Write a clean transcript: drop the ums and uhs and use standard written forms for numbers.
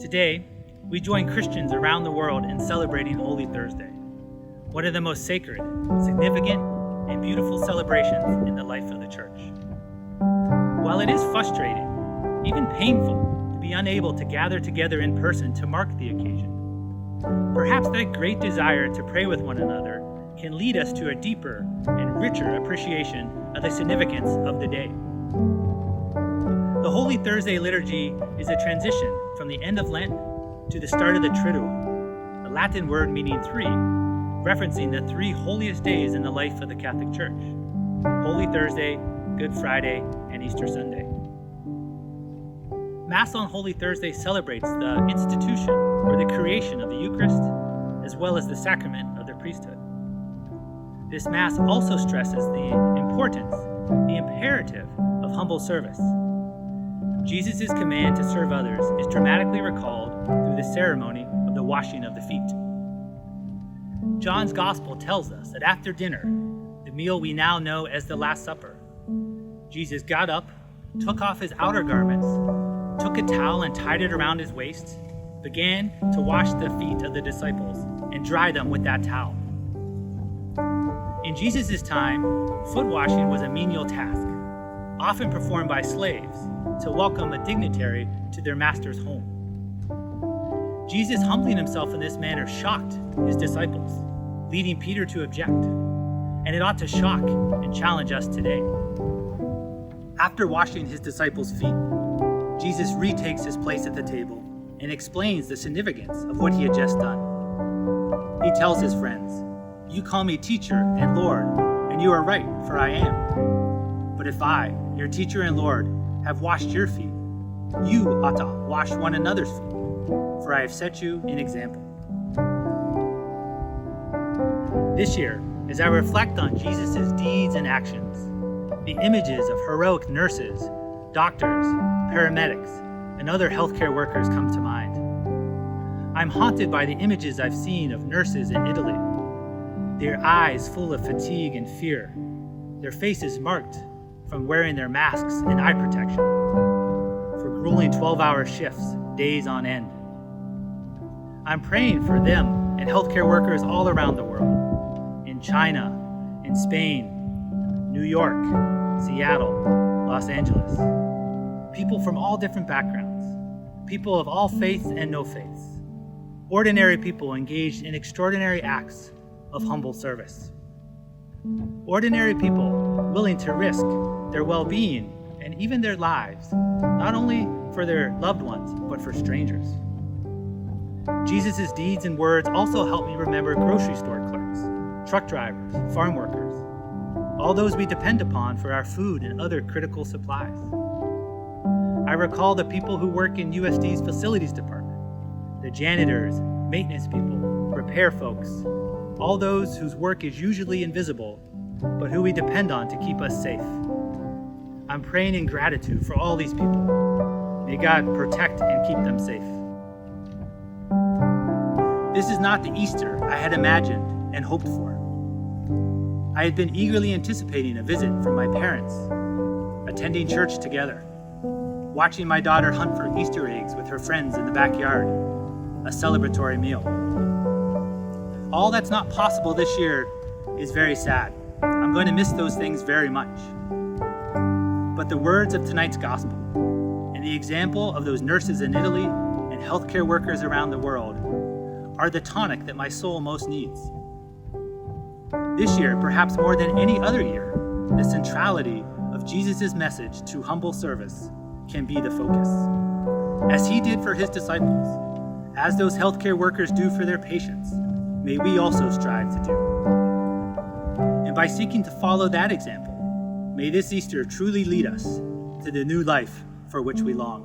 Today, we join Christians around the world in celebrating Holy Thursday, one of the most sacred, significant, and beautiful celebrations in the life of the Church. While it is frustrating, even painful, to be unable to gather together in person to mark the occasion, perhaps that great desire to pray with one another can lead us to a deeper and richer appreciation of the significance of the day. The Holy Thursday liturgy is a transition from the end of Lent to the start of the Triduum, a Latin word meaning three, referencing the three holiest days in the life of the Catholic Church: Holy Thursday, Good Friday, and Easter Sunday. Mass on Holy Thursday celebrates the institution or the creation of the Eucharist, as well as the sacrament of the priesthood. This Mass also stresses the importance, the imperative of humble service. Jesus' command to serve others is dramatically recalled through the ceremony of the washing of the feet. John's Gospel tells us that after dinner, the meal we now know as the Last Supper, Jesus got up, took off his outer garments, took a towel and tied it around his waist, began to wash the feet of the disciples and dry them with that towel. In Jesus' time, foot washing was a menial task, often performed by slaves to welcome a dignitary to their master's home. Jesus humbling himself in this manner shocked his disciples, leading Peter to object, and it ought to shock and challenge us today. After washing his disciples' feet, Jesus retakes his place at the table and explains the significance of what he had just done. He tells his friends, "You call me teacher and Lord, and you are right, for I am. But if I, your teacher and Lord, have washed your feet, you ought to wash one another's feet, for I have set you an example." This year, as I reflect on Jesus' deeds and actions, the images of heroic nurses, doctors, paramedics, and other healthcare workers come to mind. I'm haunted by the images I've seen of nurses in Italy, their eyes full of fatigue and fear, their faces marked from wearing their masks and eye protection, for grueling 12-hour shifts, days on end. I'm praying for them and healthcare workers all around the world, in China, in Spain, New York, Seattle, Los Angeles. People from all different backgrounds, people of all faiths and no faiths, ordinary people engaged in extraordinary acts of humble service. Ordinary people willing to risk their well-being and even their lives, not only for their loved ones, but for strangers. Jesus' deeds and words also help me remember grocery store clerks, truck drivers, farm workers, all those we depend upon for our food and other critical supplies. I recall the people who work in USD's facilities department, the janitors, maintenance people, repair folks, all those whose work is usually invisible, but who we depend on to keep us safe. I'm praying in gratitude for all these people. May God protect and keep them safe. This is not the Easter I had imagined and hoped for. I had been eagerly anticipating a visit from my parents, attending church together, watching my daughter hunt for Easter eggs with her friends in the backyard, a celebratory meal. All that's not possible this year is very sad. I'm going to miss those things very much. But the words of tonight's gospel and the example of those nurses in Italy and healthcare workers around the world are the tonic that my soul most needs. This year, perhaps more than any other year, the centrality of Jesus' message to humble service can be the focus. As he did for his disciples, as those healthcare workers do for their patients, may we also strive to do. And by seeking to follow that example, may this Easter truly lead us to the new life for which we long.